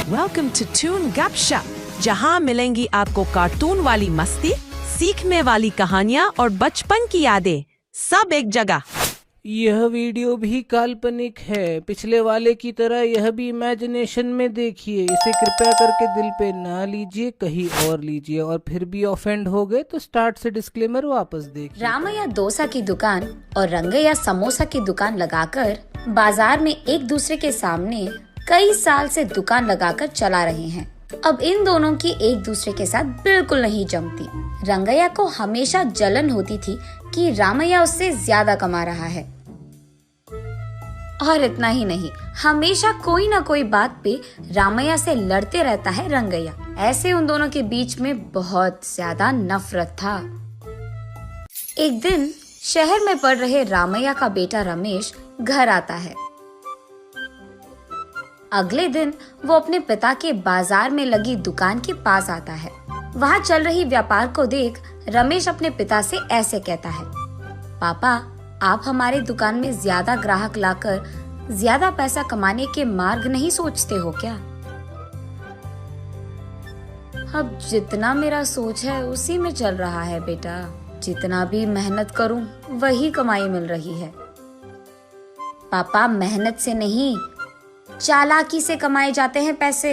Welcome to twin गपशप, जहाँ मिलेंगी आपको कार्टून वाली मस्ती, सीखने वाली कहानियाँ और बचपन की यादें, सब एक जगह। यह वीडियो भी काल्पनिक है, पिछले वाले की तरह यह भी इमेजिनेशन में देखिए। इसे कृपया करके दिल पे ना लीजिए, कहीं और लीजिए, और फिर भी ऑफेंड हो गए तो स्टार्ट से डिस्क्लेमर वापस देखिए। रामैया डोसा की दुकान और रंगैया समोसा की दुकान लगाकर बाजार में एक दूसरे के सामने कई साल से दुकान लगाकर चला रहे हैं। अब इन दोनों की एक दूसरे के साथ बिल्कुल नहीं जमती। रंगैया को हमेशा जलन होती थी कि रामैया उससे ज्यादा कमा रहा है, और इतना ही नहीं, हमेशा कोई ना कोई बात पे रामैया से लड़ते रहता है रंगैया। ऐसे उन दोनों के बीच में बहुत ज्यादा नफरत था। एक दिन शहर में पढ़ रहे रामैया का बेटा रमेश घर आता है। अगले दिन वो अपने पिता के बाजार में लगी दुकान के पास आता है। वहाँ चल रही व्यापार को देख रमेश अपने पिता से ऐसे कहता है, पापा, आप हमारे दुकान में ज्यादा ग्राहक लाकर ज्यादा पैसा कमाने के मार्ग नहीं सोचते हो क्या? अब जितना मेरा सोच है उसी में चल रहा है बेटा। जितना भी मेहनत करूं वही कमाई मिल रही है। पापा, मेहनत से नहीं, चालाकी से कमाए जाते हैं पैसे।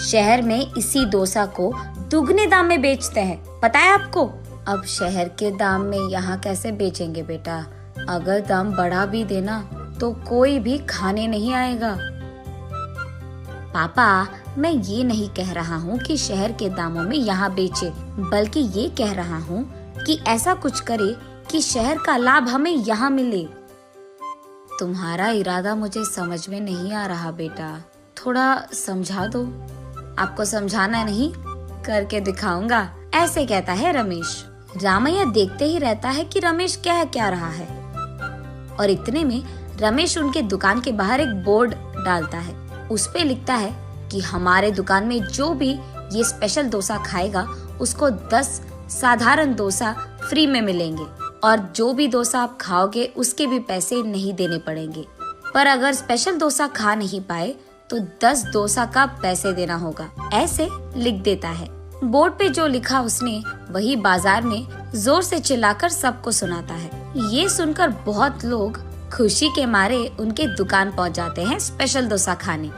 शहर में इसी डोसा को दुगने दाम में बेचते हैं, पता है आपको? अब शहर के दाम में यहाँ कैसे बेचेंगे बेटा? अगर दाम बढ़ा भी देना तो कोई भी खाने नहीं आएगा। पापा, मैं ये नहीं कह रहा हूँ कि शहर के दामों में यहाँ बेचे, बल्कि ये कह रहा हूँ कि ऐसा कुछ करे कि शहर का लाभ हमें यहाँ मिले। तुम्हारा इरादा मुझे समझ में नहीं आ रहा बेटा, थोड़ा समझा दो। आपको समझाना नहीं, करके दिखाऊंगा, ऐसे कहता है रमेश। रामैया देखते ही रहता है कि रमेश कह क्या रहा है, और इतने में रमेश उनके दुकान के बाहर एक बोर्ड डालता है। उस पे लिखता है कि हमारे दुकान में जो भी ये स्पेशल डोसा खाएगा उसको 10 साधारण डोसा फ्री में मिलेंगे, और जो भी डोसा आप खाओगे उसके भी पैसे नहीं देने पड़ेंगे। पर अगर स्पेशल डोसा खा नहीं पाए तो 10 डोसा का पैसे देना होगा, ऐसे लिख देता है। बोर्ड पे जो लिखा उसने वही बाजार में जोर से चिल्लाकर सबको सुनाता है। ये सुनकर बहुत लोग खुशी के मारे उनके दुकान पहुंच जाते हैं स्पेशल डोसा खाने।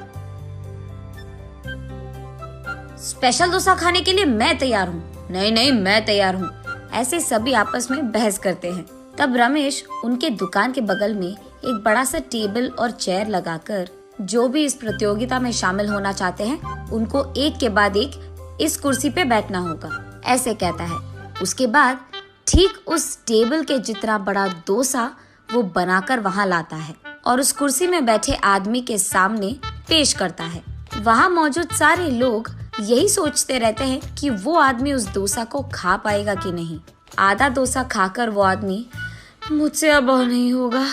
स्पेशल डोसा खाने के लिए मैं तैयार हूँ, नहीं नहीं मैं तैयार हूँ, ऐसे सभी आपस में बहस करते हैं। तब रमेश उनके दुकान के बगल में एक बड़ा सा टेबल और चेयर लगाकर जो भी इस प्रतियोगिता में शामिल होना चाहते हैं उनको एक के बाद एक इस कुर्सी पे बैठना होगा, ऐसे कहता है। उसके बाद ठीक उस टेबल के जितना बड़ा डोसा वो बनाकर वहाँ लाता है और उस कुर्सी में बैठे आदमी के सामने पेश करता है। वहाँ मौजूद सारे लोग यही सोचते रहते हैं कि वो आदमी उस डोसा को खा पाएगा कि नहीं। आधा डोसा खाकर वो आदमी, मुझसे अब और नहीं होगा,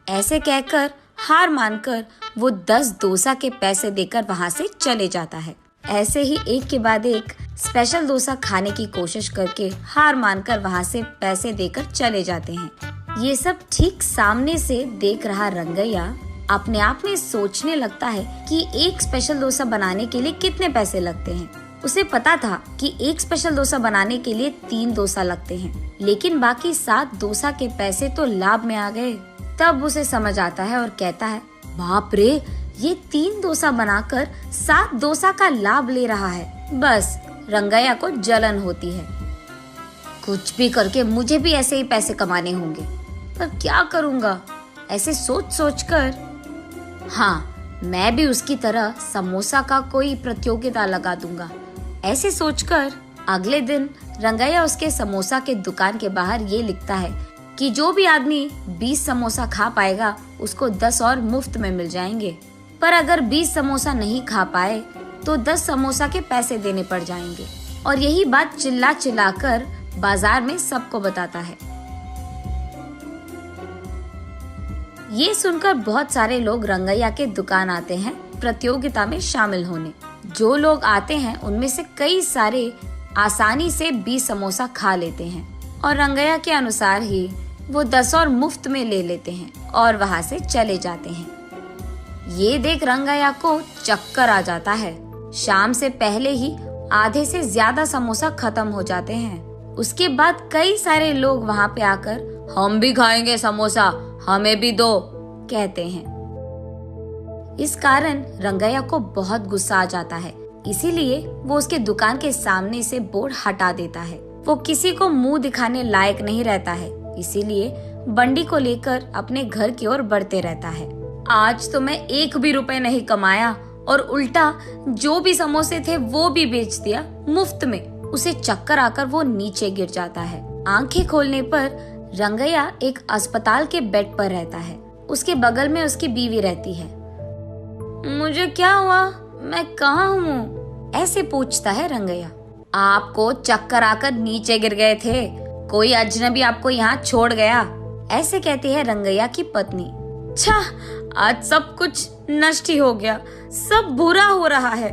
ऐसे कहकर हार मानकर वो 10 डोसा के पैसे देकर वहाँ से चले जाता है। ऐसे ही एक के बाद एक स्पेशल डोसा खाने की कोशिश करके हार मानकर वहाँ से पैसे देकर चले जाते हैं। ये सब ठीक सामने से देख रहा रंगैया अपने आप में सोचने लगता है कि एक स्पेशल डोसा बनाने के लिए कितने पैसे लगते हैं। उसे पता था कि एक स्पेशल डोसा बनाने के लिए 3 डोसा लगते हैं, लेकिन बाकी 7 डोसा के पैसे तो लाभ में आ गए। तब उसे समझ आता है और कहता है, बाप रे, ये 3 डोसा बनाकर 7 डोसा का लाभ ले रहा है। बस रंगैया को जलन होती है। कुछ भी करके मुझे भी ऐसे ही पैसे कमाने होंगे, पर क्या करूँगा? ऐसे सोच सोच कर, हाँ, मैं भी उसकी तरह समोसा का कोई प्रतियोगिता लगा दूंगा, ऐसे सोचकर अगले दिन रंगैया उसके समोसा के दुकान के बाहर ये लिखता है कि जो भी आदमी 20 समोसा खा पाएगा उसको 10 और मुफ्त में मिल जाएंगे। पर अगर 20 समोसा नहीं खा पाए तो 10 समोसा के पैसे देने पड़ जाएंगे। और यही बात चिल्ला चिल्ला कर बाजार में सबको बताता है। ये सुनकर बहुत सारे लोग रंगैया के दुकान आते हैं प्रतियोगिता में शामिल होने। जो लोग आते हैं उनमें से कई सारे आसानी से 20 समोसा खा लेते हैं और रंगैया के अनुसार ही वो 10 और मुफ्त में ले लेते हैं और वहाँ से चले जाते हैं। ये देख रंगैया को चक्कर आ जाता है। शाम से पहले ही आधे से ज्यादा समोसा खत्म हो जाते हैं। उसके बाद कई सारे लोग वहाँ पे आकर हम भी खाएंगे समोसा, हमें भी दो कहते हैं। इस कारण रंगैया को बहुत गुस्सा आ जाता है, इसीलिए वो उसके दुकान के सामने से बोर्ड हटा देता है। वो किसी को मुंह दिखाने लायक नहीं रहता है, इसीलिए बंडी को लेकर अपने घर की ओर बढ़ते रहता है। आज तो मैं 1 भी रुपए नहीं कमाया और उल्टा जो भी समोसे थे वो भी बेच दिया मुफ्त में। उसे चक्कर आकर वो नीचे गिर जाता है। आंखें खोलने पर रंगैया एक अस्पताल के बेड पर रहता है। उसके बगल में उसकी बीवी रहती है। मुझे क्या हुआ, मैं कहाँ हूँ, ऐसे पूछता है रंगैया। आपको चक्कर आकर नीचे गिर गए थे, कोई अजनबी आपको यहाँ छोड़ गया, ऐसे कहती है रंगैया की पत्नी। छा, आज सब कुछ नष्ट ही हो गया, सब बुरा हो रहा है।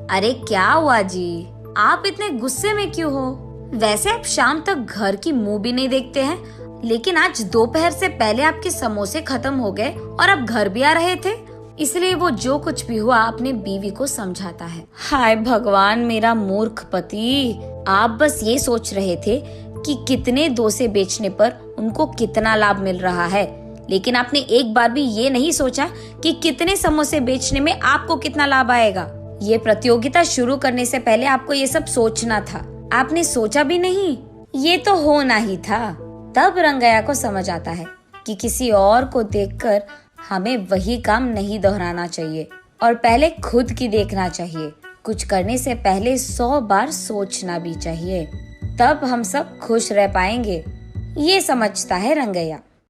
अरे क्या हुआ जी, आप इतने गुस्से में क्यों हो? वैसे आप शाम तक घर की मुंह भी नहीं देखते हैं, लेकिन आज दोपहर से पहले आपके समोसे खत्म हो गए और आप घर भी आ रहे थे। इसलिए वो जो कुछ भी हुआ अपने बीवी को समझाता है। हाय भगवान, मेरा मूर्ख पति, आप बस ये सोच रहे थे कि कितने डोसे बेचने पर उनको कितना लाभ मिल रहा है, लेकिन आपने एक बार भी ये नहीं सोचा कि कितने समोसे बेचने में आपको कितना लाभ आएगा। ये प्रतियोगिता शुरू करने से पहले आपको ये सब सोचना था, आपने सोचा भी नहीं, ये तो होना ही था। तब रंगैया को समझ आता है कि किसी और को देखकर हमें वही काम नहीं दोहराना चाहिए और पहले खुद की देखना चाहिए। कुछ करने से पहले 100 बार सोचना भी चाहिए, तब हम सब खुश रह पाएंगे। ये समझता है रंगैया।